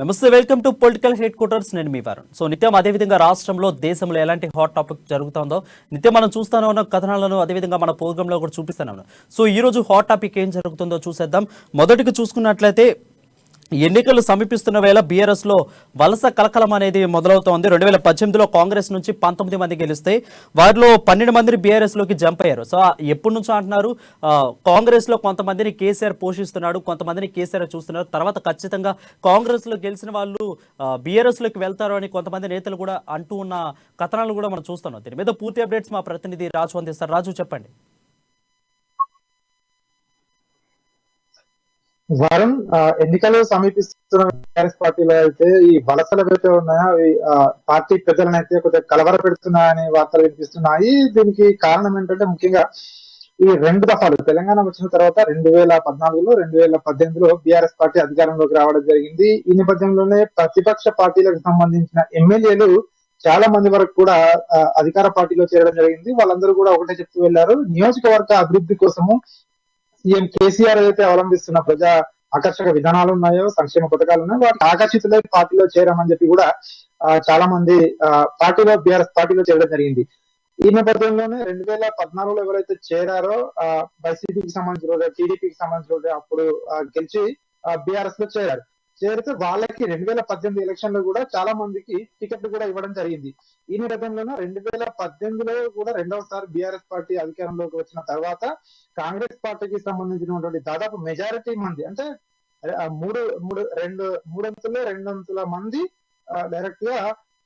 నమస్తే, welcome to political head quarters. నేను మీ వారం. సో నిత్యం అదేవిధంగా రాష్ట్రంలో దేశంలో ఎలాంటి హాట్ టాపిక్ జరుగుతుందో నిత్యం మనం చూస్తూనే ఉన్న కథనాలను అదేవిధంగా మన ప్రోగ్రాంలో కూడా చూపిస్తూనే ఉన్నాం. సో ఈ రోజు హాట్ టాపిక్ ఏం జరుగుతుందో చూసేద్దాం. మొదటికి చూసుకున్నట్లయితే ఎన్నికలు సమీపిస్తున్న వేళ బీఆర్ఎస్ లో వలస కలకలం అనేది మొదలవుతోంది. 2018లో కాంగ్రెస్ నుంచి 19 మంది గెలిస్తే వారిలో 12 మందిని బీఆర్ఎస్ లోకి జంప్ అయ్యారు. సో ఎప్పటి నుంచో అంటున్నారు కాంగ్రెస్ లో కొంతమందిని కేసీఆర్ పోషిస్తున్నాడు, కొంతమందిని కేసీఆర్ చూస్తున్నారు, తర్వాత ఖచ్చితంగా కాంగ్రెస్ లో గెలిచిన వాళ్ళు బీఆర్ఎస్ లోకి వెళ్తారు అని కొంతమంది నేతలు కూడా అంటూ ఉన్న కథనాలు కూడా మనం చూస్తున్నాం. దీని మీద పూర్తి అప్డేట్స్ మా ప్రతినిధి రాజు అందిస్తారు. రాజు, చెప్పండి. వరుణ్, ఎన్నికలు సమీపిస్తున్న టీఆర్ఎస్ పార్టీలో అయితే ఈ వలసలు ఏవైతే ఉన్నాయో అవి పార్టీ పెద్దలను అయితే కొద్దిగా కలవర పెడుతున్నాయని వార్తలు వినిపిస్తున్నాయి. దీనికి కారణం ఏంటంటే ముఖ్యంగా ఈ 2 దఫాలు తెలంగాణ వచ్చిన తర్వాత 2014లో 2018లో బీఆర్ఎస్ పార్టీ అధికారంలోకి రావడం జరిగింది. ఈ నేపథ్యంలోనే ప్రతిపక్ష పార్టీలకు సంబంధించిన ఎమ్మెల్యేలు చాలా మంది వరకు కూడా అధికార పార్టీలో చేరడం జరిగింది. వాళ్ళందరూ కూడా ఒకటే చెప్తూ వెళ్లారు, నియోజకవర్గ అభివృద్ధి కోసము సీఎం కేసీఆర్ ఏదైతే అవలంబిస్తున్న ప్రజా ఆకర్షక విధానాలు ఉన్నాయో, సంక్షేమ పథకాలు ఉన్నాయో వాటికి ఆకర్షితులై పార్టీలో చేరామని చెప్పి కూడా చాలా మంది బీఆర్ఎస్ పార్టీలో చేరడం జరిగింది. ఈ నేపథ్యంలోనే 2014లో ఎవరైతే చేరారో వైసీపీకి సంబంధించిన టీడీపీకి సంబంధించిన అప్పుడు గెలిచి బీఆర్ఎస్ లో చేరారు. చేరితే వాళ్ళకి 2018 ఎలక్షన్ లో కూడా చాలా మందికి టికెట్లు కూడా ఇవ్వడం జరిగింది. ఈ నేపథ్యంలోనే 2018లో కూడా రెండవసారి బీఆర్ఎస్ పార్టీ అధికారంలోకి వచ్చిన తర్వాత కాంగ్రెస్ పార్టీకి సంబంధించినటువంటి దాదాపు మెజారిటీ మంది అంటే రెండంతుల మంది డైరెక్ట్ గా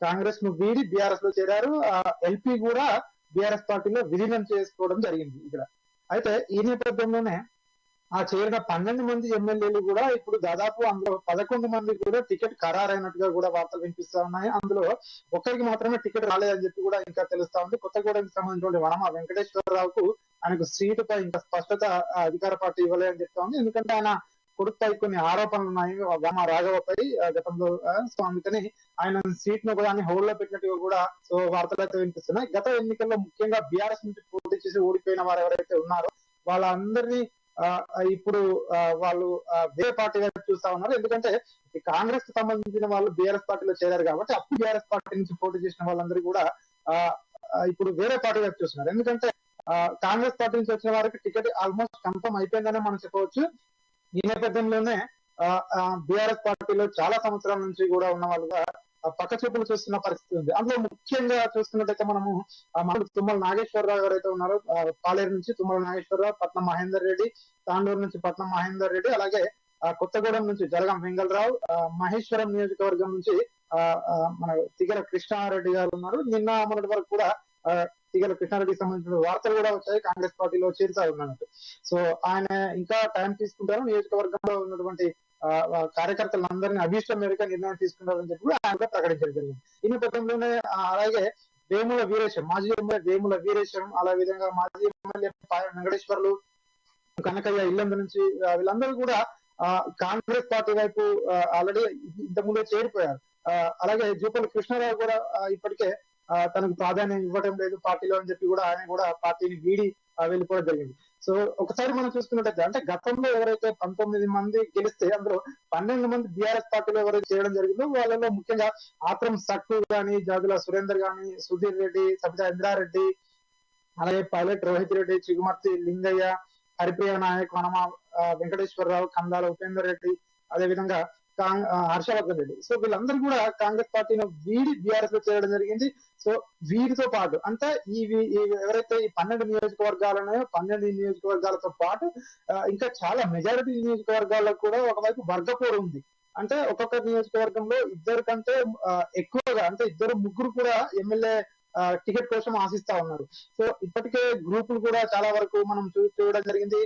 కాంగ్రెస్ ను వీడి బీఆర్ఎస్ లో చేరారు. ఎల్పీ కూడా బీఆర్ఎస్ పార్టీలో విలీనం చేసుకోవడం జరిగింది ఇక్కడ. అయితే ఈ నేపథ్యంలోనే చేరిన 12 మంది ఎమ్మెల్యేలు కూడా ఇప్పుడు దాదాపు అందులో 11 మంది కూడా టికెట్ ఖరారైనట్టుగా కూడా వార్తలు వినిపిస్తా ఉన్నాయి. అందులో ఒక్కరికి మాత్రమే టికెట్ రాలేదని చెప్పి కూడా ఇంకా తెలుస్తా ఉంది. కొత్తగూడెంకి సంబంధించిన వనమ వెంకటేశ్వరరావుకు ఆయనకు సీటుపై ఇంకా స్పష్టత అధికార పార్టీ ఇవ్వలేదని చెప్తా ఉంది. ఎందుకంటే ఆయన కొడుకుపై కొన్ని ఆరోపణలు ఉన్నాయి వమ రాఘవపై గతంలో. సో అందుకని ఆయన సీట్ ను కూడా హోల్డ్ లో పెట్టినట్టుగా కూడా సో వార్తలు అయితే వినిపిస్తున్నాయి. గత ఎన్నికల్లో ముఖ్యంగా బీఆర్ఎస్ నుంచి పోటీ చేసి ఓడిపోయిన వారు ఎవరైతే ఉన్నారో వాళ్ళందరినీ ఇప్పుడు వాళ్ళు వేరే పార్టీ వైపు చూస్తా ఉన్నారు. ఎందుకంటే కాంగ్రెస్ కి సంబంధించిన వాళ్ళు బీఆర్ఎస్ పార్టీలో చేరారు కాబట్టి అప్పుడు బీఆర్ఎస్ పార్టీ నుంచి పోటీ చేసిన వాళ్ళందరూ కూడా ఇప్పుడు వేరే పార్టీ వైపు చూస్తున్నారు. ఎందుకంటే కాంగ్రెస్ పార్టీ నుంచి వచ్చిన వారికి టికెట్ ఆల్మోస్ట్ కన్ఫర్మ్ అయిపోయిందనే మనం చెప్పవచ్చు. ఈ నేపథ్యంలోనే బీఆర్ఎస్ పార్టీలో చాలా సంవత్సరాల నుంచి కూడా ఉన్న వాళ్ళుగా పక్క చూపులు చూస్తున్న పరిస్థితి ఉంది. అందులో ముఖ్యంగా చూస్తున్నట్టయితే మనము తుమ్మల నాగేశ్వరరావు ఎవరైతే ఉన్నారో పాలేరు నుంచి తుమ్మల నాగేశ్వరరావు, పట్నం మహేందర్ రెడ్డి, తాండూరు నుంచి పట్నం మహేందర్ రెడ్డి, అలాగే కొత్తగూడెం నుంచి జలగం వెంగళరావు, మహేశ్వరం నియోజకవర్గం నుంచి మన తిగల కృష్ణారెడ్డి గారు ఉన్నారు. నిన్న మొన్నటి వరకు కూడా తిగల కృష్ణారెడ్డికి సంబంధించిన వార్తలు కూడా వచ్చాయి కాంగ్రెస్ పార్టీలో చేరుతా ఉన్నట్టు. సో ఆయన ఇంకా టైం తీసుకుంటారు, నియోజకవర్గంలో ఉన్నటువంటి కార్యకర్తలందరినీ అభీష్టం మేరకు నిర్ణయం తీసుకున్నారని చెప్పి ఆయన ప్రకటించడం జరిగింది. ఈ నేపథ్యంలోనే అలాగే వేముల వీరేశం, మాజీ ఎమ్మెల్యే వేముల వీరేశం, అలా విధంగా మాజీ ఎమ్మెల్యే వెంకటేశ్వర్లు, కనకయ్య ఇల్లందు నుంచి వీళ్ళందరూ కూడా కాంగ్రెస్ పార్టీ వైపు ఆల్రెడీ ఇంతకుముందే చేరిపోయారు. అలాగే జూపల్లి కృష్ణారావు కూడా ఇప్పటికే తనకు ప్రాధాన్యం ఇవ్వడం లేదు పార్టీలో అని చెప్పి కూడా ఆయన కూడా పార్టీని వీడి వెళ్ళిపోవడం జరిగింది. సో ఒకసారి మనం చూసుకున్నట్టయితే అంటే గతంలో ఎవరైతే 19 మంది గెలిస్తే అందులో 12 మంది బీఆర్ఎస్ పార్టీలో ఎవరైతే చేయడం జరిగిందో వాళ్ళలో ముఖ్యంగా ఆత్రం సక్కు గాని, జాజుల సురేందర్ గాని, సుధీర్ రెడ్డి, సబితా ఇంద్రారెడ్డి, అలాగే పైలట్ రోహిత్ రెడ్డి, చిగుమర్తి లింగయ్య, హరిప్రియ నాయక్, వనమ వెంకటేశ్వరరావు, కందాల ఉపేందర్ రెడ్డి, అదేవిధంగా హర్షవర్ధన్ రెడ్డి. సో వీళ్ళందరూ కూడా కాంగ్రెస్ పార్టీని వీడి బీఆర్ఎస్ లో చేరడం జరిగింది. సో వీటితో పాటు అంటే ఎవరైతే ఈ 12 నియోజకవర్గాలు ఉన్నాయో 12 నియోజకవర్గాలతో పాటు ఇంకా చాలా మెజారిటీ నియోజకవర్గాల్లో కూడా ఒకవైపు వర్గపోరు ఉంది. అంటే ఒక్కొక్క నియోజకవర్గంలో ఇద్దరు కంటే ఎక్కువగా అంటే ఇద్దరు ముగ్గురు కూడా ఎమ్మెల్యే టికెట్ కోసం ఆశిస్తా ఉన్నారు. సో ఇప్పటికే గ్రూపులు కూడా చాలా వరకు మనం చూడడం జరిగింది.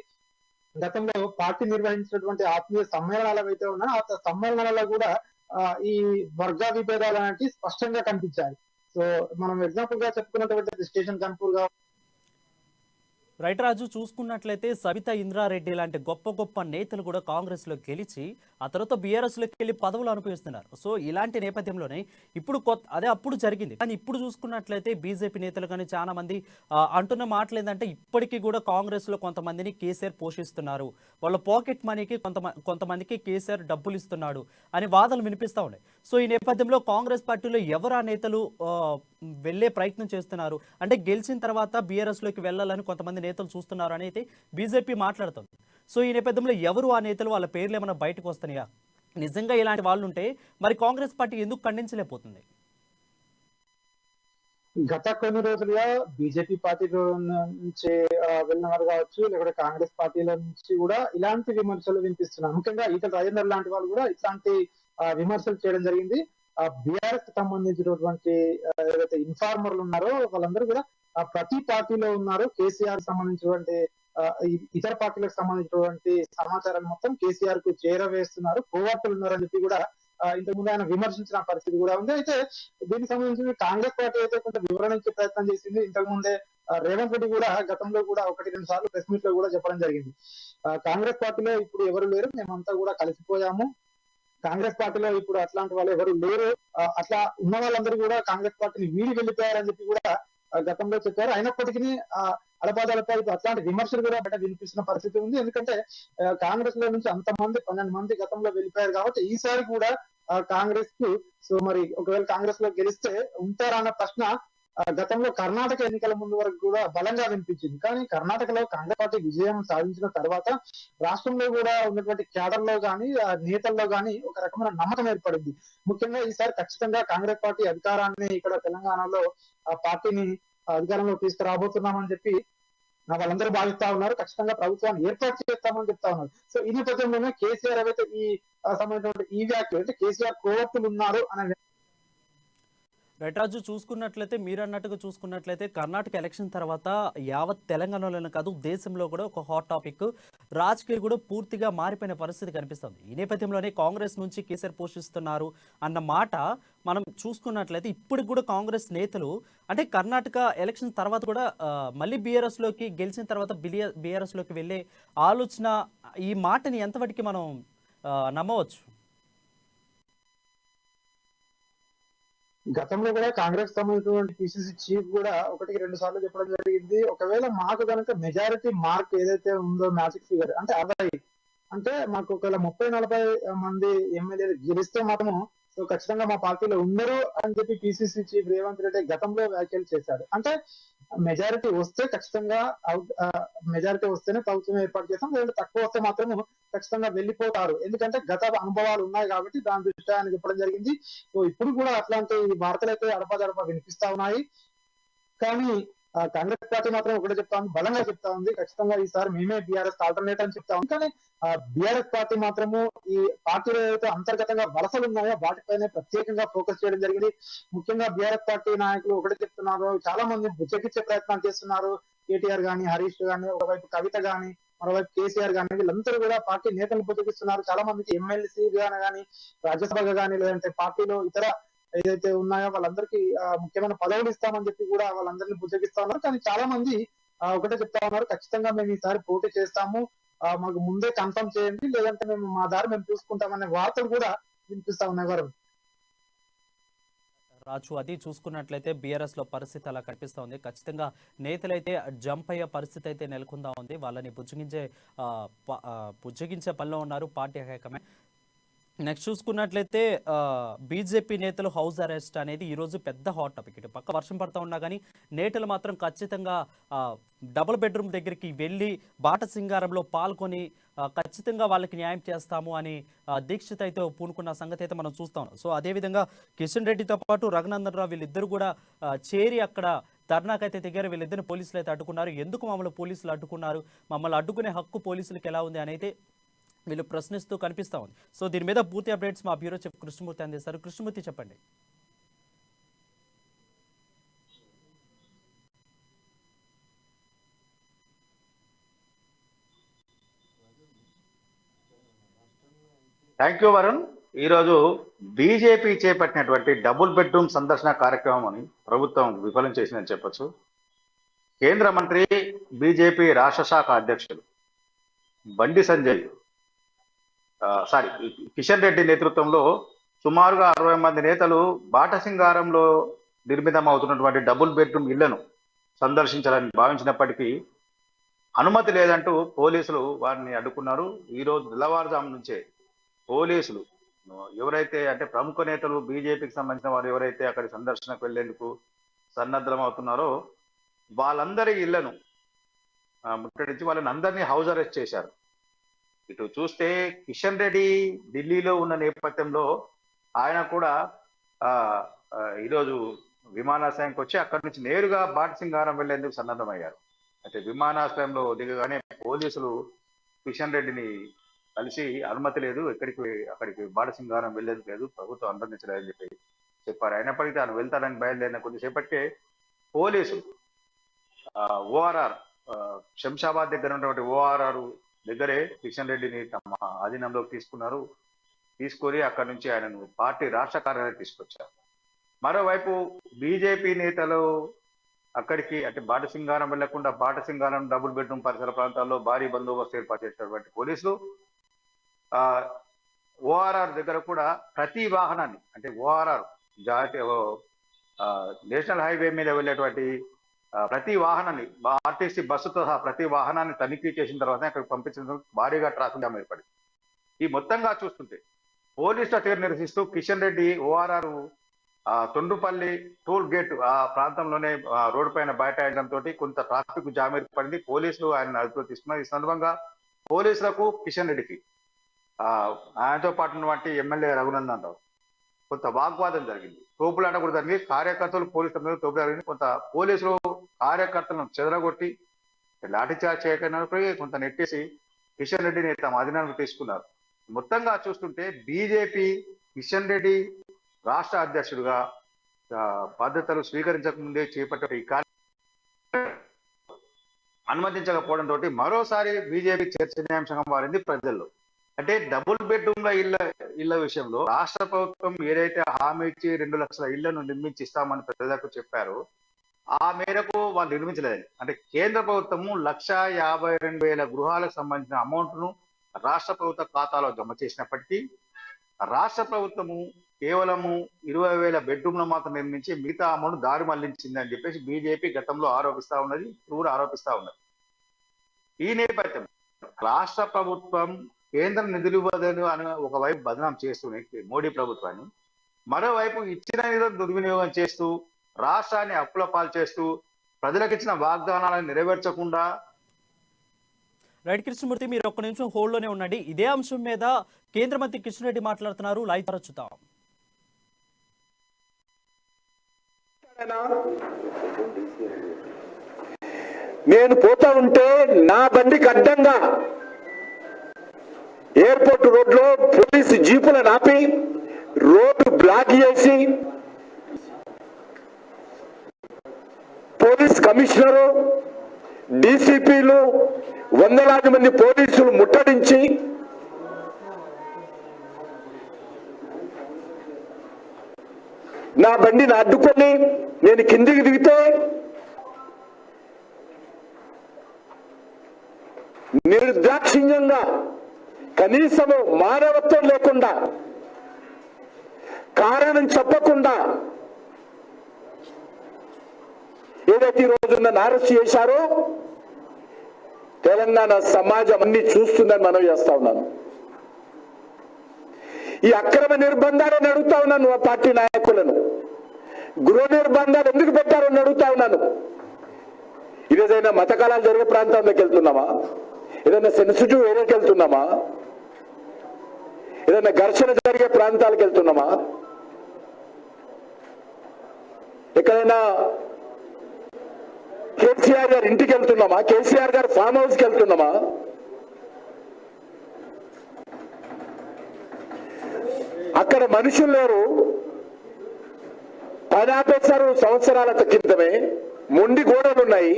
గతంలో పార్టీ నిర్వహించినటువంటి ఆత్మీయ సమ్మేళనాలు ఏవైతే ఉన్నాయో ఆ సమ్మేళనాలలో కూడా ఈ వర్గ విభేదాలు అనేవి స్పష్టంగా కనిపించాయి. సో మనం ఎగ్జాంపుల్ గా చెప్పుకున్నటువంటి స్టేషన్ కన్పూర్ గా రైట్ రాజు, చూసుకున్నట్లయితే సబితా ఇంద్రారెడ్డి లాంటి గొప్ప గొప్ప నేతలు కూడా కాంగ్రెస్ లో గెలిచి ఆ తర్వాత బీఆర్ఎస్ లోకి వెళ్ళి పదవులు అనుభవిస్తున్నారు. సో ఇలాంటి నేపథ్యంలోనే ఇప్పుడు అదే అప్పుడు జరిగింది. కానీ ఇప్పుడు చూసుకున్నట్లయితే బీజేపీ నేతలు కానీ చాలా మంది అంటున్న మాటలు ఏంటంటే ఇప్పటికీ కూడా కాంగ్రెస్ లో కొంతమందిని కేసీఆర్ పోషిస్తున్నారు, వాళ్ళ పాకెట్ మనీకి కొంతమందికి కేసీఆర్ డబ్బులు ఇస్తున్నాడు అని వాదనలు వినిపిస్తా ఉన్నాయి. సో ఈ నేపథ్యంలో కాంగ్రెస్ పార్టీలో ఎవరు ఆ నేతలు వెళ్లే ప్రయత్నం చేస్తున్నారు అంటే గెలిచిన తర్వాత బీఆర్ఎస్ లోకి వెళ్ళాలని కొంతమంది నేతలు చూస్తున్నారు అని అయితే బీజేపీ మాట్లాడుతుంది. సో ఈ నేపథ్యంలో ఎవరు ఆ నేతలు, వాళ్ళ పేర్లు ఏమైనా బయటకు వస్తున్నాయా? నిజంగా ఇలాంటి వాళ్ళు ఉంటే మరి కాంగ్రెస్ పార్టీ ఎందుకు ఖండించలేకపోతుంది? గత కొన్ని రోజులుగా బీజేపీ పార్టీలో నుంచి వెళ్ళిన వారు కావచ్చు, లేకపోతే కాంగ్రెస్ పార్టీల నుంచి కూడా ఇలాంటి విమర్శలు వినిపిస్తున్నారు. ముఖ్యంగా ఈటల రాజేందర్ లాంటి వాళ్ళు కూడా ఇట్లాంటి విమర్శలు చేయడం జరిగింది. బీఆర్ఎస్ కి సంబంధించినటువంటి ఏదైతే ఇన్ఫార్మర్లు ఉన్నారో వాళ్ళందరూ కూడా ప్రతి పార్టీలో ఉన్నారు. కేసీఆర్ సంబంధించినటువంటి ఇతర పార్టీలకు సంబంధించినటువంటి సమాచారాన్ని మొత్తం కేసీఆర్ కు చేరవేస్తున్నారు, కోవర్టులు ఉన్నారని చెప్పి కూడా ఇంతకుముందు ఆయన విమర్శించిన పరిస్థితి కూడా ఉంది. అయితే దీనికి సంబంధించి కాంగ్రెస్ పార్టీ అయితే కొంత వివరణ ఇచ్చే ప్రయత్నం చేసింది. ఇంతకుముందే రేవంత్ రెడ్డి కూడా గతంలో కూడా 1-2 సార్లు ప్రెస్ మీట్ లో కూడా చెప్పడం జరిగింది. కాంగ్రెస్ పార్టీలో ఇప్పుడు ఎవరు లేరు, మేమంతా కూడా కలిసిపోయాము, కాంగ్రెస్ పార్టీలో ఇప్పుడు అట్లాంటి వాళ్ళు ఎవరు లేరు, అట్లా ఉన్న వాళ్ళందరూ కూడా కాంగ్రెస్ పార్టీని వీడి వెళ్ళిపోయారని చెప్పి కూడా గతంలో చెప్పారు. అయినప్పటికీ అడపాదడపా ఇప్పుడు అట్లాంటి విమర్శలు కూడా బయట వినిపిస్తున్న పరిస్థితి ఉంది. ఎందుకంటే కాంగ్రెస్ లో నుంచి అంతమంది 12 మంది గతంలో వెళ్ళిపోయారు కాబట్టి ఈసారి కూడా కాంగ్రెస్ కు సో మరి ఒకవేళ కాంగ్రెస్ లో గెలిస్తే ఉంటారన్న ప్రశ్న గతంలో కర్ణాటక ఎన్నికల ముందు వరకు కూడా బలంగా వినిపించింది. కానీ కర్ణాటకలో కాంగ్రెస్ పార్టీ విజయం సాధించిన తర్వాత రాష్ట్రంలో కూడా ఉన్నటువంటి క్యాడర్ లో గానీ నేతల్లో గానీ ఒక రకమైన నమ్మకం ఏర్పడింది. ముఖ్యంగా ఈసారి ఖచ్చితంగా కాంగ్రెస్ పార్టీ అధికారాన్ని ఇక్కడ తెలంగాణలో ఆ పార్టీని అధికారంలో తీసుకురాబోతున్నామని చెప్పి వాళ్ళందరూ భావిస్తా ఉన్నారు. ఖచ్చితంగా ప్రభుత్వాన్ని ఏర్పాటు చేస్తామని చెప్తా ఉన్నారు. సో ఈ నేపథ్యంలోనే కేసీఆర్ ఏవైతే ఈ సంబంధించిన ఈ వ్యాఖ్యలు అంటే కేసీఆర్ కోవర్తులు ఉన్నారు అనే రైట్ రాజు, చూసుకున్నట్లయితే మీరు అన్నట్టుగా చూసుకున్నట్లయితే కర్ణాటక ఎలక్షన్ తర్వాత యావత్ తెలంగాణలోనే కాదు దేశంలో కూడా ఒక హాట్ టాపిక్ రాజకీయాలు కూడా పూర్తిగా మారిపోయిన పరిస్థితి కనిపిస్తుంది. ఈ నేపథ్యంలోనే కాంగ్రెస్ నుంచి కేసీఆర్ పోషిస్తున్నారు అన్న మాట మనం చూసుకున్నట్లయితే ఇప్పటికి కూడా కాంగ్రెస్ నేతలు అంటే కర్ణాటక ఎలక్షన్ తర్వాత కూడా మళ్ళీ బీఆర్ఎస్ లోకి గెలిచిన తర్వాత బీఆర్ఎస్ లోకి వెళ్ళే ఆలోచన, ఈ మాటని ఎంతవరకు మనం నమ్మవచ్చు? గతంలో కూడా కాంగ్రెస్ సంబంధించినటువంటి పిసిసి చీఫ్ కూడా 1-2 సార్లు చెప్పడం జరిగింది. ఒకవేళ మాకు కనుక మెజారిటీ మార్క్ ఏదైతే ఉందో మ్యాజిక్ ఫిగర్ అంటే 60 అంటే మాకు ఒకవేళ 30-40 మంది ఎమ్మెల్యేలు గెలిస్తే మాత్రము సో ఖచ్చితంగా మా పార్టీలో ఉండరు అని చెప్పి పిసిసి చీఫ్ రేవంత్ రెడ్డి గతంలో వ్యాఖ్యలు చేశాడు. అంటే మెజారిటీ వస్తే ఖచ్చితంగా మెజారిటీ వస్తేనే ప్రభుత్వం ఏర్పాటు చేస్తాం, లేదంటే తక్కువ వస్తే మాత్రము ఖచ్చితంగా వెళ్ళిపోతారు. ఎందుకంటే గత అనుభవాలు ఉన్నాయి కాబట్టి దాని దృష్ట్యా ఆయన చెప్పడం జరిగింది. సో ఇప్పుడు కూడా అట్లాంటి వార్తలు అయితే అడపాదడపా వినిపిస్తా ఉన్నాయి. కానీ కాంగ్రెస్ పార్టీ మాత్రం ఒకటే చెప్తా ఉంది, బలంగా చెప్తా ఉంది, ఖచ్చితంగా ఈసారి మేమే బీఆర్ఎస్ ఆల్టర్నేట్ అని చెప్తా ఉంది. కానీ బీఆర్ఎస్ పార్టీ మాత్రము ఈ పార్టీలో ఏదైతే అంతర్గతంగా వలసలు ఉన్నాయో వాటిపైనే ప్రత్యేకంగా ఫోకస్ చేయడం జరిగింది. ముఖ్యంగా బీఆర్ఎస్ పార్టీ నాయకులు ఒకటే చెప్తున్నారు, చాలా మంది బుజ్జగించే ప్రయత్నాలు చేస్తున్నారు. కేటీఆర్ గాని, హరీష్ గాని, ఒకవైపు కవిత గాని, మరోవైపు కేసీఆర్ గాని, వీళ్ళందరూ కూడా పార్టీ నేతలను బుజ్జగిస్తున్నారు. చాలా మందికి ఎమ్మెల్సీ గాని, రాజ్యసభ గాని, లేదంటే పార్టీలో ఇతర ఏదైతే ఉన్నాయో వాళ్ళందరికీ ముఖ్యమైన పదవులు ఇస్తామని చెప్పి కూడా వాళ్ళందరినీ బుజ్జగిస్తా ఉన్నారు. కానీ చాలా మంది ఒకటే చెప్తా ఉన్నారు, ఖచ్చితంగా మేము ఈసారి పోటీ చేస్తాము, మాకు ముందే కన్ఫర్మ్ చేయండి, లేదంటే మేము మా దారి మేము చూసుకుంటామనే వార్తలు కూడా వినిపిస్తా ఉన్నాయి. వారు రాజు, అది చూసుకున్నట్లయితే బీఆర్ఎస్ లో పరిస్థితి అలా కనిపిస్తా ఉంది. ఖచ్చితంగా నేతలైతే జంప్ అయ్యే పరిస్థితి అయితే నెలకొందా ఉంది. వాళ్ళని బుజ్జగించే పనిలో ఉన్నారు పార్టీ హైకమాండ్. నెక్స్ట్ చూసుకున్నట్లయితే బీజేపీ నేతలు హౌస్ అరెస్ట్ అనేది ఈరోజు పెద్ద హాట్ టాపిక్. ఇటు పక్క వర్షం పడతా ఉన్నా కానీ నేతలు మాత్రం ఖచ్చితంగా డబుల్ బెడ్రూమ్ దగ్గరికి వెళ్ళి బాట సింగారంలో పాల్గొని ఖచ్చితంగా వాళ్ళకి న్యాయం చేస్తాము అని దీక్షిత్ అయితే పూనుకున్న సంగతి అయితే మనం చూస్తాం. సో అదేవిధంగా కిషన్ రెడ్డితో పాటు రఘునందన్ రావు వీళ్ళిద్దరు కూడా చేరి అక్కడ ధర్నాకైతే దిగారు. వీళ్ళిద్దరిని పోలీసులు అయితే అడ్డుకున్నారు. ఎందుకు మమ్మల్ని పోలీసులు అడ్డుకున్నారు, మమ్మల్ని అడ్డుకునే హక్కు పోలీసులకు ఎలా ఉంది అని అయితే వీళ్ళు ప్రశ్నిస్తూ కనిపిస్తా ఉంది. సో దీని మీద పూర్తి అప్డేట్స్ మా బ్యూరో చీఫ్ కృష్ణమూర్తి అందిస్తారు. కృష్ణమూర్తి, చెప్పండి. Thank you Varun. ఈరోజు బీజేపీ చేపట్టినటువంటి డబుల్ బెడ్రూమ్ సందర్శన కార్యక్రమం అని ప్రభుత్వం విఫలం చేసిందని చెప్పొచ్చు. కేంద్ర మంత్రి బీజేపీ రాష్ట్ర శాఖ అధ్యక్షులు బండి సంజయ్ కిషన్ రెడ్డి నేతృత్వంలో సుమారుగా 60 మంది నేతలు బాటసింగారంలో నిర్మితం అవుతున్నటువంటి డబుల్ బెడ్రూమ్ ఇళ్లను సందర్శించాలని భావించినప్పటికీ అనుమతి లేదంటూ పోలీసులు వారిని అడ్డుకున్నారు. ఈరోజు తెల్లవారుజాము నుంచే పోలీసులు ఎవరైతే అంటే ప్రముఖ నేతలు బీజేపీకి సంబంధించిన వారు ఎవరైతే అక్కడి సందర్శనకు వెళ్లేందుకు సన్నద్ధం అవుతున్నారో వాళ్ళందరి ఇళ్లను ముట్టడించి వాళ్ళని అందరినీ హౌస్ అరెస్ట్ చేశారు. ఇటు చూస్తే కిషన్ రెడ్డి ఢిల్లీలో ఉన్న నేపథ్యంలో ఆయన కూడా ఈరోజు విమానాశ్రయానికి వచ్చి అక్కడి నుంచి నేరుగా బాటసింగారం వెళ్లేందుకు సన్నద్ధమయ్యారు. అయితే విమానాశ్రయంలో దిగగానే పోలీసులు కిషన్ రెడ్డిని కలిసి అనుమతి లేదు, అక్కడికి బాటసింగారం వెళ్లేందుకు లేదు, ప్రభుత్వం అనుమతించలేదని చెప్పారు. అయినప్పటికీ తాను వెళ్తానని బయలుదేరిన కొద్దిసేపటికే పోలీసులు ఓఆర్ఆర్ శంషాబాద్ దగ్గర ఉన్నటువంటి ఓఆర్ఆర్ దగ్గరే కిషన్ రెడ్డిని తమ ఆధీనంలోకి తీసుకొని అక్కడి నుంచి ఆయనను పార్టీ రాష్ట్ర కార్యాలయం తీసుకొచ్చారు. మరోవైపు బీజేపీ నేతలు అక్కడికి అంటే బాటసింగారం వెళ్లకుండా బాటసింగారం డబుల్ బెడ్రూమ్ పరిసర ప్రాంతాల్లో భారీ బందోబస్తు ఏర్పాటు చేసినటువంటి పోలీసులు ఓఆర్ఆర్ దగ్గర కూడా ప్రతి వాహనాన్ని అంటే ఓఆర్ఆర్ జాతీయ నేషనల్ హైవే మీద వెళ్ళేటువంటి ప్రతి వాహనాన్ని ఆర్టీసీ బస్సుతో సహా ప్రతి వాహనాన్ని తనిఖీ చేసిన తర్వాత అక్కడికి పంపించడం భారీగా ట్రాఫిక్ జామ్ ఏర్పడింది. ఈ మొత్తంగా చూస్తుంటే పోలీసుల తీరు నిరసిస్తూ Kishan Reddy ORR Tondrupalli toll gate ఆ ప్రాంతంలోనే రోడ్డు పైన బైఠాయించడంతో కొంత ట్రాఫిక్ జామ్ ఏర్పడింది. పోలీసులు ఆయన అదుపులో తీసుకున్నారు. ఈ సందర్భంగా పోలీసులకు కిషన్ రెడ్డికి ఆయనతో పాటు ఉన్నటువంటి ఎమ్మెల్యే రఘునందన్ రావు కొంత వాగ్వాదం జరిగింది, తోపులాట కూడా జరిగింది. కార్యకర్తలు పోలీసుల మీద తోపులాట జరిగింది. కొంత పోలీసులు కార్యకర్తలను చెదరగొట్టి లాఠీచార్జ్ చేయకపోయి కొంత నెట్టేసి కిషన్ రెడ్డిని తమ అధీనంలో తీసుకున్నారు. మొత్తంగా చూస్తుంటే బీజేపీ కిషన్ రెడ్డి రాష్ట్ర అధ్యక్షుడిగా బాధ్యతలు స్వీకరించక ముందే చేపట్టే ఈ కార్యక్రమం అనుమతించకపోవడంతో మరోసారి బీజేపీ చర్చనీయాంశంగా మారింది ప్రజల్లో. అంటే డబుల్ బెడ్రూమ్ల ఇళ్ల విషయంలో రాష్ట్ర ప్రభుత్వం ఏదైతే హామీ ఇచ్చి 2 లక్షల ఇళ్లను నిర్మించి ఇస్తామని ప్రజలకు చెప్పారో ఆ మేరకు వాళ్ళు నిర్మించలేదని అంటే కేంద్ర ప్రభుత్వము 1,52,000 గృహాలకు సంబంధించిన అమౌంట్ ను రాష్ట్ర ప్రభుత్వ ఖాతాలో జమ చేసినప్పటికీ రాష్ట్ర ప్రభుత్వము కేవలము 20,000 బెడ్రూమ్లు మాత్రం నిర్మించి మిగతా అమౌంట్ దారి మళ్లించింది అని చెప్పేసి బీజేపీ గతంలో ఆరోపిస్తా ఉన్నది, ఇప్పుడు ఆరోపిస్తా ఉన్నది. ఈ నేపథ్యం రాష్ట్ర ప్రభుత్వం కేంద్ర నిధులు ఇవ్వదని అని ఒకవైపు బదనాం చేస్తూనే మోడీ ప్రభుత్వాన్ని, మరోవైపు ఇచ్చిన నిధులను దుర్వినియోగం చేస్తూ రాష్ట్రాన్ని అప్పుల పాలు చేస్తూ ప్రజలకు ఇచ్చిన వాగ్దానాలను నెరవేర్చకుండా. రైట్ కృష్ణమూర్తి, మీరు ఒక్క నిమిషం హోల్డ్లోనే ఉండండి. ఇదే అంశం మీద కేంద్ర మంత్రి కిషన్ రెడ్డి మాట్లాడుతున్నారు, లైవ్ ద్వారా చూద్దాం. నేను పోతా ఉంటే నా బండికి అడ్డంగా ఎయిర్పోర్ట్ రోడ్లో పోలీసు జీపులను ఆపి రోడ్డు బ్లాక్ చేసి పోలీస్ కమిషనరు, డీసీపీలు, వందలాది మంది పోలీసులు ముట్టడించి నా బండిని అడ్డుకొని నేను కిందికి దిగితే నిర్దాక్షిణ్యంగా కనీసము మానవత్వం లేకుండా కారణం చెప్పకుండా ఏదైతే ఈ రోజు నన్ను అరెస్ట్ చేశారో తెలంగాణ సమాజం అన్ని చూస్తుందని మనం చేస్తా ఉన్నాను. ఈ అక్రమ నిర్బంధాలను అడుగుతా ఉన్నాను ఆ పార్టీ నాయకులను. గృహ నిర్బంధాలు ఎందుకు పెట్టారని అడుగుతా ఉన్నాను. ఇదేదైనా మత కళాలు జరిగే ప్రాంతంలోకి వెళ్తున్నామా? ఏదైనా సెన్సిటివ్ ఏరియాకి వెళ్తున్నామా? ఏదైనా ఘర్షణ జరిగే ప్రాంతాలకు వెళ్తున్నామా? ఎక్కడైనా కేసీఆర్ గారి ఇంటికి వెళ్తున్నామా? కేసీఆర్ గారి ఫామ్ హౌస్కి వెళ్తున్నామా? అక్కడ మనుషులు లేరు. పని ఆపేశారు సంవత్సరాల క్రితమే. మొండి గోడలు ఉన్నాయి.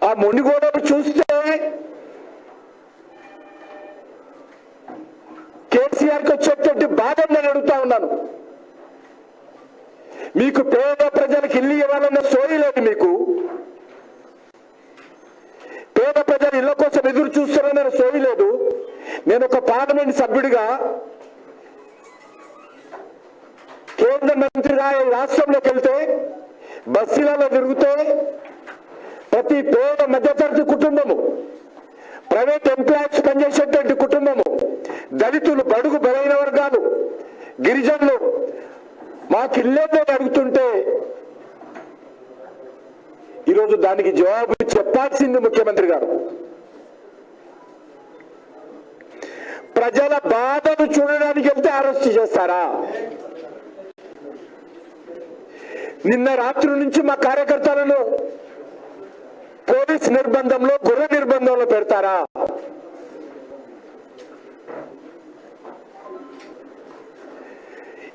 ఆ మొండి గోడలు చూస్తే కేసీఆర్కి వచ్చేటువంటి బాధ నేను అడుగుతా ఉన్నాను. మీకు పేద ప్రజలకు ఇల్లు ఇవ్వాలన్న సోయి లేదు. మీకు పేద ప్రజలు ఇళ్ల కోసం ఎదురు చూస్తున్నారన్న సోయి లేదు. నేను ఒక పార్లమెంట్ సభ్యుడిగా కేంద్ర మంత్రిగా రాష్ట్రంలోకి వెళ్తే బస్సులలో తిరిగితే ప్రతి పేద మధ్యతరగతి కుటుంబము, ప్రైవేట్ ఎంప్లాయీస్ పనిచేసేటువంటి కుటుంబము, దళితులు, బడుగు బలైన వర్గాలు, గిరిజనులు మాకు ఇల్లేదో అడుగుతుంటే ఈరోజు దానికి జవాబు చెప్పాల్సింది ముఖ్యమంత్రి గారు. ప్రజల బాధను చూడడానికి వెళ్తే అరెస్ట్ చేస్తారా? నిన్న రాత్రి నుంచి మా కార్యకర్తలను పోలీస్ నిర్బంధంలో, గృహ నిర్బంధంలో పెడతారా?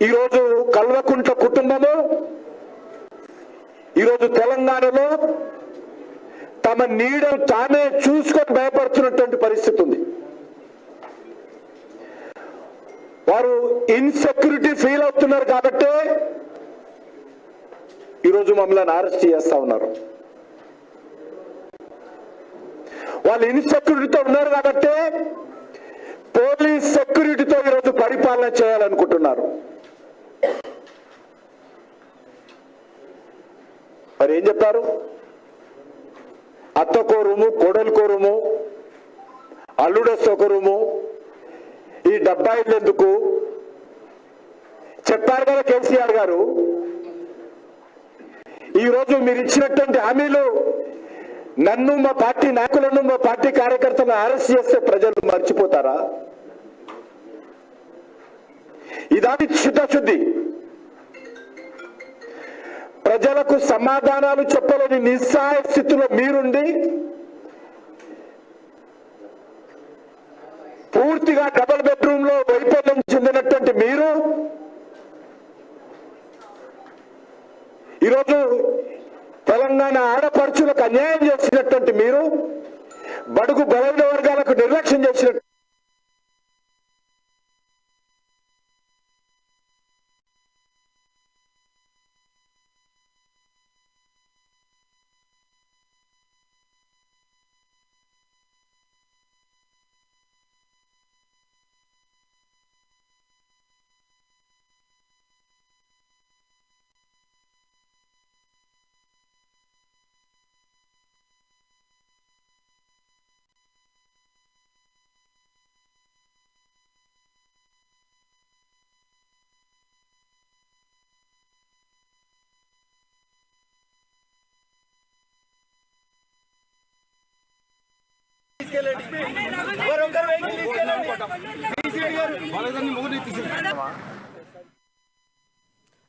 ఈరోజు కల్వకుంట్ల కుటుంబము ఈరోజు తెలంగాణలో తమ నీడను తానే చూసుకొని భయపడుతున్నటువంటి పరిస్థితి ఉంది. వారు ఇన్సెక్యూరిటీ ఫీల్ అవుతున్నారు కాబట్టి ఈరోజు మమ్మల్ని అరెస్ట్ చేస్తా ఉన్నారు. వాళ్ళు ఇన్సెక్యూరిటీతో ఉన్నారు కాబట్టి పోలీస్ సెక్యూరిటీతో ఈరోజు పరిపాలన చేయాలనుకుంటున్నారు. మరి ఏం చెప్పారు? అత్తకో రూము, కోడలికో రూము, అల్లుడొస్తే ఒక రూము, ఈ 70 ఇళ్ళు ఎందుకు చెప్పారు కదా కేసీఆర్ గారు. ఈరోజు మీరు ఇచ్చినటువంటి హామీలు నన్ను, మా పార్టీ నాయకులను, మా పార్టీ కార్యకర్తలను అరెస్ట్ చేస్తే ప్రజలు మర్చిపోతారా? ఇదాని చిత్తశుద్ధి. ప్రజలకు సమాధానాలు చెప్పలేని నిస్సహాయ స్థితిలో మీరుండి పూర్తిగా డబుల్ బెడ్రూమ్ లో వైఫల్యం చెందినటువంటి మీరు ఈరోజు తెలంగాణ ఆడపడుచులకు అన్యాయం చేసినటువంటి మీరు, బడుగు బలైన వర్గాలకు నిర్లక్ష్యం చేసినట్టు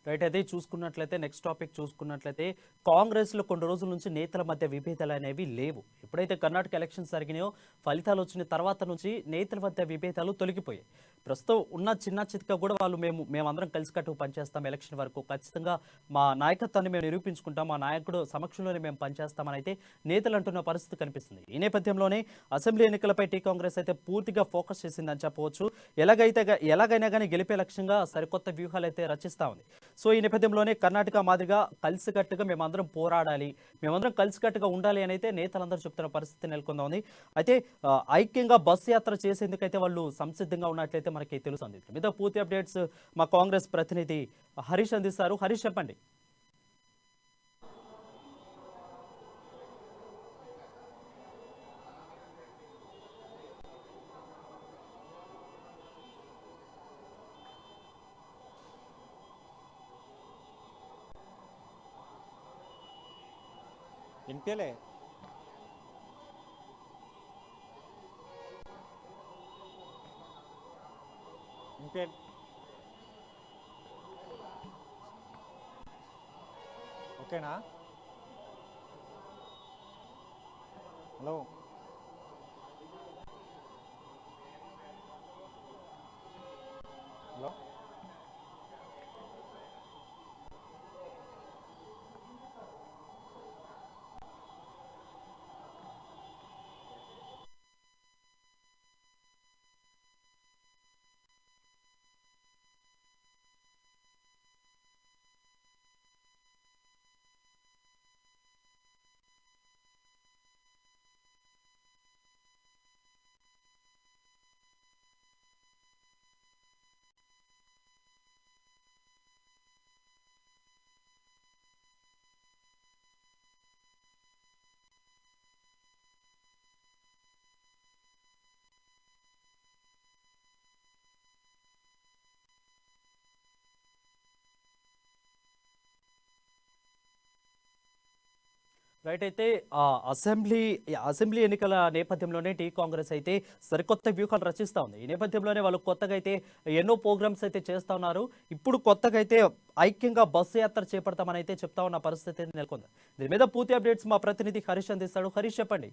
రైట్. అయితే చూసుకున్నట్లయితే నెక్స్ట్ టాపిక్ చూసుకున్నట్లయితే కాంగ్రెస్లో కొన్ని రోజుల నుంచి నేతల మధ్య విభేదాలు అనేవి లేవు. ఎప్పుడైతే కర్ణాటక ఎలక్షన్స్ జరిగినాయో ఫలితాలు వచ్చిన తర్వాత నుంచి నేతల మధ్య విభేదాలు తొలగిపోయాయి. ప్రస్తుతం ఉన్న చిన్న చిత్కా కూడా వాళ్ళు మేమందరం కలిసికట్టుకు పనిచేస్తాం, ఎలక్షన్ వరకు ఖచ్చితంగా మా నాయకత్వాన్ని మేము నిరూపించుకుంటాం, మా నాయకుడు సమక్షంలోనే మేము పనిచేస్తామని అయితే నేతలు అంటున్న పరిస్థితి కనిపిస్తుంది. ఈ నేపథ్యంలోనే అసెంబ్లీ ఎన్నికలపై టీ కాంగ్రెస్ అయితే పూర్తిగా ఫోకస్ చేసిందని చెప్పవచ్చు. ఎలాగైనా కానీ గెలిపే లక్ష్యంగా సరికొత్త వ్యూహాలు అయితే రచిస్తా ఉంది. సో ఈ నేపథ్యంలోనే కర్ణాటక మాదిరిగా కలిసికట్టుగా మేమందరం పోరాడాలి, మేమందరం కలిసికట్టుగా ఉండాలి అని అయితే నేతలందరూ చెప్తున్న పరిస్థితి నెలకొంది. అయితే ఐక్యంగా బస్సు యాత్ర చేసేందుకైతే వాళ్ళు సంసిద్ధంగా ఉన్నట్లయితే మనకి తెలుస్తుంది. మీద పూర్తి అప్డేట్స్ మా కాంగ్రెస్ ప్రతినిధి హరీష్ అందిస్తారు. హరీష్, చెప్పండి. వినిపించలే. ఓకేనా? హలో. హలో. రైట్ అయితే అసెంబ్లీ ఎన్నికల నేపథ్యంలోనే టీ కాంగ్రెస్ అయితే సరికొత్త వ్యూహాలు రచిస్తూ ఉంది. ఈ నేపథ్యంలోనే వాళ్ళు కొత్తగా అయితే ఎన్నో ప్రోగ్రామ్స్ అయితే చేస్తూ ఉన్నారు. ఇప్పుడు కొత్తగా అయితే ఐక్యంగా బస్సు యాత్ర చేపడతామని అయితే చెప్తా ఉన్న పరిస్థితి నెలకొంది. దీని మీద పూర్తి అప్డేట్స్ మా ప్రతినిధి హరీష్ అందిస్తాడు. హరీష్ చెప్పండి.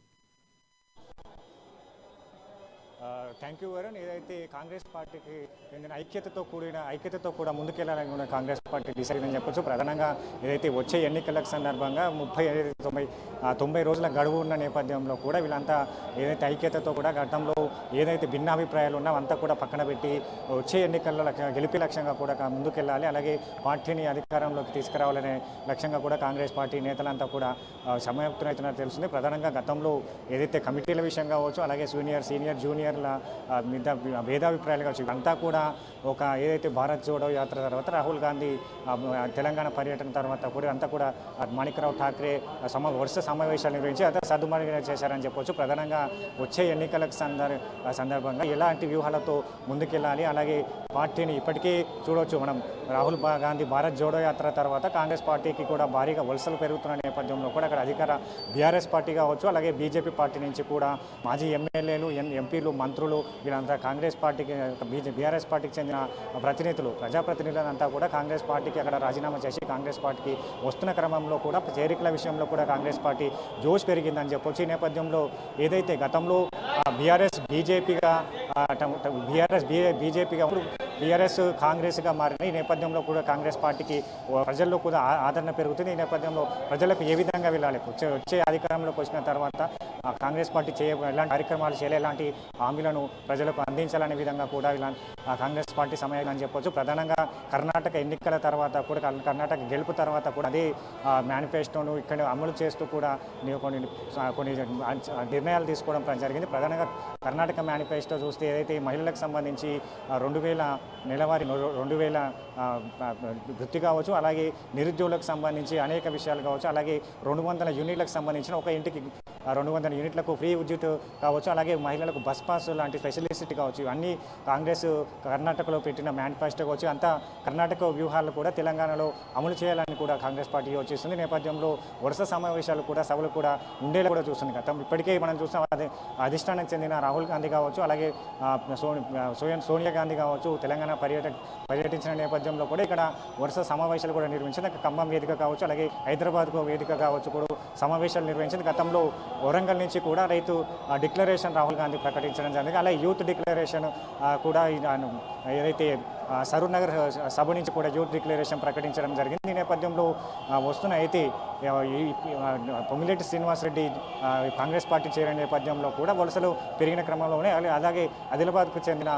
Thank you Varun. ఏదైతే కాంగ్రెస్ పార్టీకి చెందిన ఐక్యతతో కూడా ముందుకెళ్లాలని కూడా కాంగ్రెస్ పార్టీ డిసైడ్ అని చెప్పొచ్చు. ప్రధానంగా ఏదైతే వచ్చే ఎన్నికల సందర్భంగా 90 రోజుల గడువు ఉన్న నేపథ్యంలో కూడా వీళ్ళంతా ఏదైతే ఐక్యతతో కూడా గతంలో ఏదైతే భిన్నాభిప్రాయాలు ఉన్నాయో అంతా కూడా పక్కన పెట్టి వచ్చే ఎన్నికల్లో గెలిపే లక్ష్యంగా కూడా ముందుకెళ్ళాలి, అలాగే పార్టీని అధికారంలోకి తీసుకురావాలనే లక్ష్యంగా కూడా కాంగ్రెస్ పార్టీ నేతలంతా కూడా సమాయత్తమైతున్నట్టు తెలుస్తుంది. ప్రధానంగా గతంలో ఏదైతే కమిటీల విషయం కావచ్చు, అలాగే సీనియర్ జూనియర్ల మీద భేదాభిప్రాయాలు కావచ్చు, అంతా కూడా ఒక ఏదైతే భారత్ జోడో యాత్ర తర్వాత రాహుల్ గాంధీ తెలంగాణ పర్యటన తర్వాత కూడా అంతా కూడా మాణిక్రావు ఠాక్రే వరుస సమావేశాలు నిర్వహించి అంతా సర్దుమణిగా చేశారని చెప్పొచ్చు. ప్రధానంగా వచ్చే ఎన్నికలకు సందర్భంగా ఎలాంటి వ్యూహాలతో ముందుకెళ్ళాలి, అలాగే పార్టీని ఇప్పటికీ చూడవచ్చు మనం రాహుల్ గాంధీ భారత్ జోడో యాత్ర తర్వాత కాంగ్రెస్ పార్టీకి కూడా భారీగా వలసలు పెరుగుతున్న నేపథ్యంలో కూడా అక్కడ అధికార బీఆర్ఎస్ పార్టీ కావచ్చు, అలాగే బీజేపీ పార్టీ నుంచి కూడా మాజీ ఎమ్మెల్యేలు, ఎంపీలు, మంత్రులు వీళ్ళంతా కాంగ్రెస్ పార్టీకి బీఆర్ఎస్ పార్టీకి చెందిన ప్రజాప్రతినిధులంతా కూడా కాంగ్రెస్ పార్టీకి అక్కడ రాజీనామా చేసి కాంగ్రెస్ పార్టీకి వస్తున్న క్రమంలో కూడా చేరికల విషయంలో కూడా కాంగ్రెస్ పార్టీ జోష్ పెరిగిందని చెప్పొచ్చు. ఈ నేపథ్యంలో ఏదైతే గతంలో బీఆర్ఎస్ బీజేపీగా బీఆర్ఎస్ కాంగ్రెస్గా మారిన ఈ నేపథ్యంలో కూడా కాంగ్రెస్ పార్టీకి ప్రజల్లో కూడా ఆదరణ పెరుగుతుంది. ఈ నేపథ్యంలో ప్రజలకు ఏ విధంగా వెళ్ళాలి, వచ్చే అధికారంలోకి వచ్చిన తర్వాత కాంగ్రెస్ పార్టీ ఎలాంటి కార్యక్రమాలు చేయాలి, ఎలాంటి హామీలను ప్రజలకు అందించాలనే విధంగా కూడా కాంగ్రెస్ పార్టీ సమయం అని చెప్పొచ్చు. ప్రధానంగా కర్ణాటక ఎన్నికల తర్వాత కూడా కర్ణాటక గెలుపు తర్వాత కూడా అదే మేనిఫెస్టోను ఇక్కడ అమలు చేస్తూ కూడా కొన్ని నిర్ణయాలు తీసుకోవడం జరిగింది. ప్రధానంగా కర్ణాటక మేనిఫెస్టో చూస్తే ఏదైతే మహిళలకు సంబంధించి 2000 నెలవారీ 2000 వృత్తి కావచ్చు, అలాగే నిరుద్యోగులకు సంబంధించి అనేక విషయాలు కావచ్చు, అలాగే 200 యూనిట్లకు సంబంధించిన ఒక ఇంటికి 200 యూనిట్లకు ఫ్రీ విద్యుత్ కావచ్చు, అలాగే మహిళలకు బస్ పాస్ లాంటి ఫెసిలిటీ కావచ్చు, ఇవన్నీ కాంగ్రెస్ కర్ణాటకలో పెట్టిన మేనిఫెస్టో కావచ్చు. అంతా కర్ణాటక వ్యూహాలు కూడా తెలంగాణలో అమలు చేయాలని కూడా కాంగ్రెస్ పార్టీ యోచిస్తుంది. నేపథ్యంలో వరుస సమావేశాలు కూడా సభలు కూడా ఉండేలా కూడా చూస్తుంది. ఇప్పటికే మనం చూస్తాం అధిష్టానానికి చెందిన రాహుల్ గాంధీ కావచ్చు, అలాగే సోనియా గాంధీ కావచ్చు తెలంగాణ పర్యటించిన నేపథ్యంలో కూడా ఇక్కడ వరుస సమావేశాలు కూడా నిర్వహించింది. ఖమ్మం వేదిక కావచ్చు, అలాగే హైదరాబాద్కు వేదిక కావచ్చు కూడా సమావేశాలు నిర్వహించింది. గతంలో వరంగల్ నుంచి కూడా రైతు డిక్లరేషన్ రాహుల్ గాంధీ ప్రకటించడం జరిగింది. అలాగే యూత్ డిక్లరేషన్ కూడా ఏదైతే సరూర్ నగర్ సభ నుంచి కూడా యూత్ డిక్లరేషన్ ప్రకటించడం జరిగింది. ఈ నేపథ్యంలో వస్తున్న అయితే పొంగిలేటి శ్రీనివాసరెడ్డి కాంగ్రెస్ పార్టీ చేరిన నేపథ్యంలో కూడా వలసలు పెరిగిన క్రమంలోనే అలాగే ఆదిలాబాద్కు చెందిన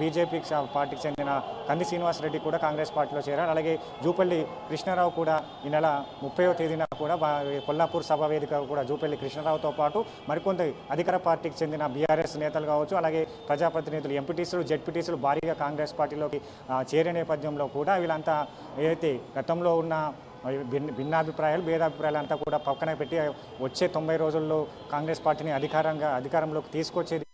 బీజేపీ పార్టీకి చెందిన కంది శ్రీనివాసరెడ్డి కూడా కాంగ్రెస్ పార్టీలో చేరారు. అలాగే జూపల్లి కృష్ణారావు కూడా ఈ నెల 30వ తేదీన కూడా కొల్లాపూర్ సభ వేదిక కూడా జూపల్లి కృష్ణారావుతో పాటు మరికొంత అధికార పార్టీకి చెందిన బీఆర్ఎస్ నేతలు కావచ్చు, అలాగే ప్రజాప్రతినిధులు, ఎంపీటీసీలు, జెడ్పీటీసీలు భారీగా కాంగ్రెస్ పార్టీలోకి చేరే నేపథ్యంలో కూడా వీళ్ళంతా ఏదైతే గతంలో ఉన్న భేదాభిప్రాయాలు అంతా కూడా పక్కన పెట్టి వచ్చే 90 రోజుల్లో కాంగ్రెస్ పార్టీని అధికారంలోకి తీసుకొచ్చేది.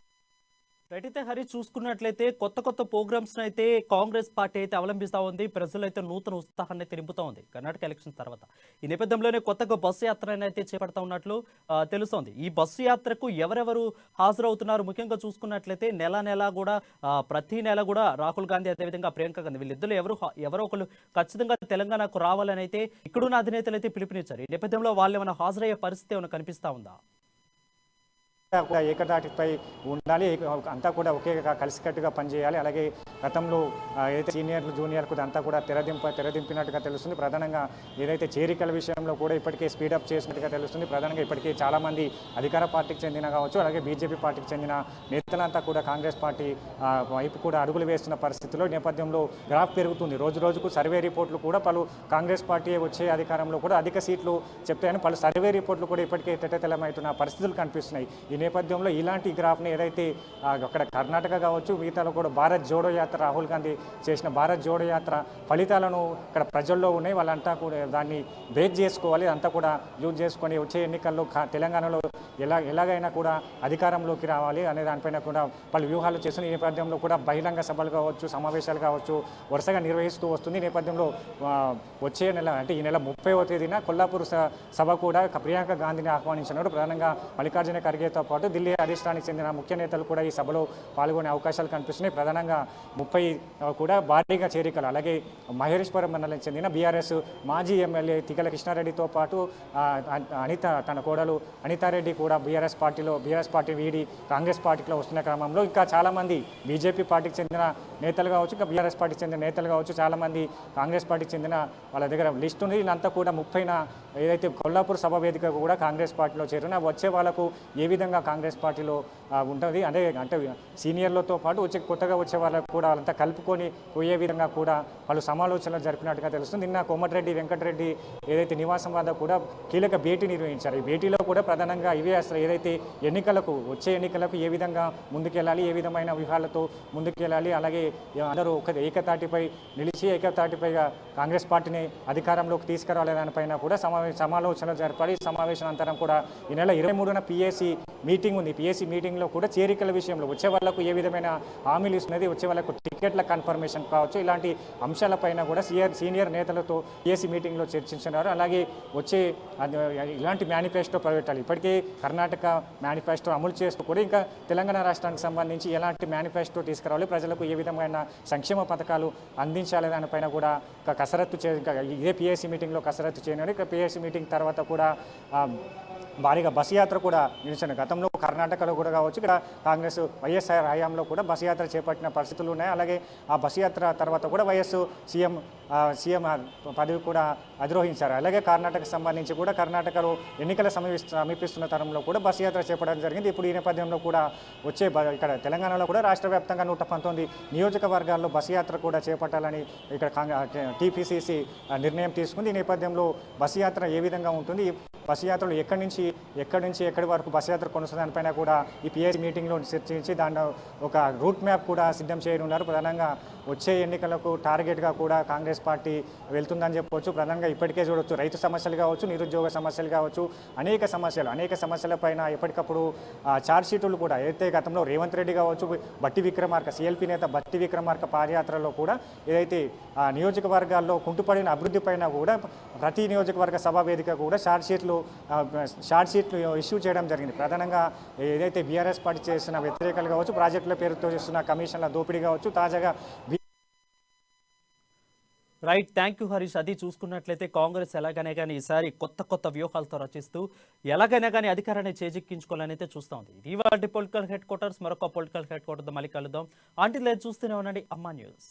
రైట్ అయితే హరి చూసుకున్నట్లయితే కొత్త ప్రోగ్రామ్స్ అయితే కాంగ్రెస్ పార్టీ అయితే అవలంబిస్తూ ఉంది. ప్రజలు అయితే నూతన ఉత్సాహాన్ని అయితే నింపుతూ ఉంది కర్ణాటక ఎలక్షన్ తర్వాత. ఈ నేపథ్యంలోనే కొత్తగా బస్సు యాత్ర అయితే చేపడతా ఉన్నట్లు తెలుస్తోంది. ఈ బస్సు యాత్రకు ఎవరెవరు హాజరవుతున్నారు ముఖ్యంగా చూసుకున్నట్లయితే నెల కూడా ప్రతి నెల కూడా రాహుల్ గాంధీ అదేవిధంగా ప్రియాంక గాంధీ వీళ్ళిద్దరు ఎవరో ఒకరు ఖచ్చితంగా తెలంగాణకు రావాలని అయితే ఇక్కడున్న అధినేతలు అయితే పిలుపునిచ్చారు. ఈ నేపథ్యంలో వాళ్ళు ఏమైనా హాజరయ్యే పరిస్థితి ఏమైనా కనిపిస్తా ఉందా? ఏకతాటిపై ఉండాలి, అంతా కూడా ఒకే కలిసికట్టుగా పనిచేయాలి. అలాగే గతంలో ఏదైతే సీనియర్లు జూనియర్కు అంతా కూడా తెరదింపినట్టుగా తెలుస్తుంది. ప్రధానంగా ఏదైతే చేరికల విషయంలో కూడా ఇప్పటికే స్పీడప్ చేసినట్టుగా తెలుస్తుంది. ప్రధానంగా ఇప్పటికే చాలామంది అధికార పార్టీకి చెందిన కావచ్చు, అలాగే బీజేపీ పార్టీకి చెందిన నేతలంతా కూడా కాంగ్రెస్ పార్టీ వైపు కూడా అడుగులు వేస్తున్న పరిస్థితుల్లో నేపథ్యంలో గ్రాఫ్ పెరుగుతుంది. రోజుకు సర్వే రిపోర్ట్లు కూడా పలు కాంగ్రెస్ పార్టీ వచ్చే అధికారంలో కూడా అధిక సీట్లు చెప్తాయని పలు సర్వే రిపోర్ట్లు కూడా ఇప్పటికే తెల్లమవుతున్న పరిస్థితులు కనిపిస్తున్నాయి. ఈ నేపథ్యంలో ఇలాంటి గ్రాఫ్ని ఏదైతే అక్కడ కర్ణాటక కావచ్చు, మిగతాలో కూడా భారత్ జోడో యాత్ర, రాహుల్ గాంధీ చేసిన భారత్ జోడో యాత్ర ఫలితాలను ఇక్కడ ప్రజల్లో ఉన్నాయి. వాళ్ళంతా కూడా దాన్ని బేస్ చేసుకోవాలి, అంతా కూడా యూజ్ చేసుకొని వచ్చే ఎన్నికల్లో తెలంగాణలో ఎలాగైనా కూడా అధికారంలోకి రావాలి అనే దానిపైన కూడా పలు వ్యూహాలు చేస్తున్న ఈ నేపథ్యంలో కూడా బహిరంగ సభలు కావచ్చు, సమావేశాలు కావచ్చు వరుసగా నిర్వహిస్తూ వస్తుంది. ఈ నేపథ్యంలో వచ్చే నెల అంటే ఈ నెల 30వ తేదీన కొల్లాపూర్ సభ కూడా ప్రియాంక గాంధీని ఆహ్వానించినారు. ప్రధానంగా మల్లికార్జున ఖర్గేతో పాటు ఢిల్లీ అధిష్టానానికి చెందిన ముఖ్య నేతలు కూడా ఈ సభలో పాల్గొనే అవకాశాలు కనిపిస్తున్నాయి. ప్రధానంగా 30 కూడా భారీగా చేరికలు. అలాగే మహేశ్వరం మండలానికి చెందిన బీఆర్ఎస్ మాజీ ఎమ్మెల్యే తిగల కృష్ణారెడ్డితో పాటు అనిత, తన కోడలు అనితారెడ్డి కూడా బీఆర్ఎస్ పార్టీ వీడి కాంగ్రెస్ పార్టీలో వస్తున్న క్రమంలో ఇంకా చాలామంది బీజేపీ పార్టీకి చెందిన నేతలు కావచ్చు, ఇంకా బీఆర్ఎస్ పార్టీకి చెందిన నేతలు కావచ్చు, చాలామంది కాంగ్రెస్ పార్టీకి చెందిన వాళ్ళ దగ్గర లిస్ట్ ఉంది. వీళ్ళంతా కూడా 30న ఏదైతే కొల్లాపూర్ సభ వేదిక కూడా కాంగ్రెస్ పార్టీలో చేరిన వచ్చే వాళ్ళకు ఏ విధంగా కాంగ్రెస్ పార్టీలో ఉంటుంది అంటే సీనియర్లతో పాటు కొత్తగా వచ్చే వాళ్ళకు కూడా వాళ్ళంతా కలుపుకొని పోయే విధంగా కూడా వాళ్ళు సమాలోచనలు జరిపినట్టుగా తెలుస్తుంది. నిన్న కోమటిరెడ్డి వెంకటరెడ్డి ఏదైతే నివాసం వద్ద కూడా కీలక భేటీ నిర్వహించారు. ఈ భేటీలో కూడా ప్రధానంగా ఇవే అసలు ఏదైతే వచ్చే ఎన్నికలకు ఏ విధంగా ముందుకెళ్ళాలి, ఏ విధమైన వ్యూహాలతో ముందుకెళ్ళాలి, అలాగే అందరూ ఏకతాటిపై నిలిచి ఏకతాటిపైగా కాంగ్రెస్ పార్టీని అధికారంలోకి తీసుకురావాలి దానిపైన కూడా సమాలోచనలు జరపాలి. సమావేశానంతరం కూడా ఈ నెల 23న పిఎస్సి మీటింగ్ ఉంది. పిఎస్సి మీటింగ్లో కూడా చేరికల విషయంలో వచ్చే వాళ్లకు ఏ విధమైన హామీలు ఇస్తున్నది, వచ్చే వాళ్ళకు టికెట్ల కన్ఫర్మేషన్ కావచ్చు, ఇలాంటి అంశాలపైన కూడా సీనియర్ నేతలతో పిఎస్సి మీటింగ్లో చర్చించున్నారు. అలాగే వచ్చే ఇలాంటి మేనిఫెస్టో ప్రవేశాలు ఇప్పటికే కర్ణాటక మేనిఫెస్టో అమలు చేస్తూ కూడా ఇంకా తెలంగాణ రాష్ట్రానికి సంబంధించి ఎలాంటి మేనిఫెస్టో తీసుకురావాలి, ప్రజలకు ఏ విధమైన సంక్షేమ పథకాలు అందించాలి దానిపైన కూడా కసరత్తు ఇదే పిఎస్సి మీటింగ్లో కసరత్తు చేయనున్నారు. ఇక్కడ పిఎస్సి మీటింగ్ తర్వాత కూడా భారీగా బస్ యాత్ర కూడా నిలిచాను. గతంలో కర్ణాటకలో కూడా కావచ్చు, ఇక్కడ కాంగ్రెస్ వైఎస్ఆర్ హయాంలో కూడా బస్ యాత్ర చేపట్టిన పరిస్థితులు ఉన్నాయి. అలాగే ఆ బస్ యాత్ర తర్వాత కూడా సీఎం పదవి కూడా అధిరోహించారు. అలాగే కర్ణాటకకు సంబంధించి కూడా కర్ణాటకలో ఎన్నికల సమీపిస్తున్న తరంలో కూడా బస్ యాత్ర చేపట్టడం జరిగింది. ఇప్పుడు ఈ నేపథ్యంలో కూడా ఇక్కడ తెలంగాణలో కూడా రాష్ట్ర వ్యాప్తంగా 119 నియోజకవర్గాల్లో బస్ యాత్ర కూడా చేపట్టాలని ఇక్కడ టీపీసీసీ నిర్ణయం తీసుకుంది. ఈ నేపథ్యంలో బస్ యాత్ర ఏ విధంగా ఉంటుంది, బస్ యాత్రలు ఎక్కడి నుంచి ఎక్కడి వరకు బస్ యాత్ర కొనసాగుతుంది దానిపైన కూడా ఈ పిఎస్సి మీటింగ్లో చర్చించి దాంట్లో ఒక రూట్ మ్యాప్ కూడా సిద్ధం చేయనున్నారు. ప్రధానంగా వచ్చే ఎన్నికలకు టార్గెట్గా కూడా కాంగ్రెస్ పార్టీ వెళ్తుందని చెప్పవచ్చు. ప్రధానంగా ఇప్పటికే చూడవచ్చు, రైతు సమస్యలు కావచ్చు, నిరుద్యోగ సమస్యలు కావచ్చు, అనేక సమస్యలపైన ఎప్పటికప్పుడు ఛార్జ్షీట్లు కూడా ఏదైతే గతంలో రేవంత్ రెడ్డి కావచ్చు, బట్టి విక్రమార్క సిఎల్పీ నేత బట్టి విక్రమార్క పాదయాత్రలో కూడా ఏదైతే నియోజకవర్గాల్లో కుంటుపడిన అభివృద్ధి పైన కూడా ప్రతి నియోజకవర్గ సభా వేదిక కూడా ఛార్జ్షీట్లు ఇష్యూ చేయడం జరిగింది. ప్రధానంగా ఏదైతే బీఆర్ఎస్ పార్టీ చేసిన వ్యతిరేకాలు కావచ్చు, ప్రాజెక్టుల పేరుతో చేస్తున్న కమిషన్ల దోపిడీ కావచ్చు, తాజాగా రైట్, థ్యాంక్ యూ హరీష్. అది చూసుకున్నట్లయితే కాంగ్రెస్ ఎలాగైనా కానీ ఈసారి కొత్త వ్యూహాలతో రచిస్తూ ఎలాగైనా కానీ అధికారాన్ని చేజిక్కించుకోవాలని అయితే చూస్తూ ఉంది. ఇది వాటి పొలిటికల్ హెడ్ క్వార్టర్స్. మరొక పొలిటికల్ హెడ్ క్వార్టర్తో మళ్ళీ కలుద్దాం. అంటిల్ చూస్తూనే ఉండండి అమ్మా న్యూస్.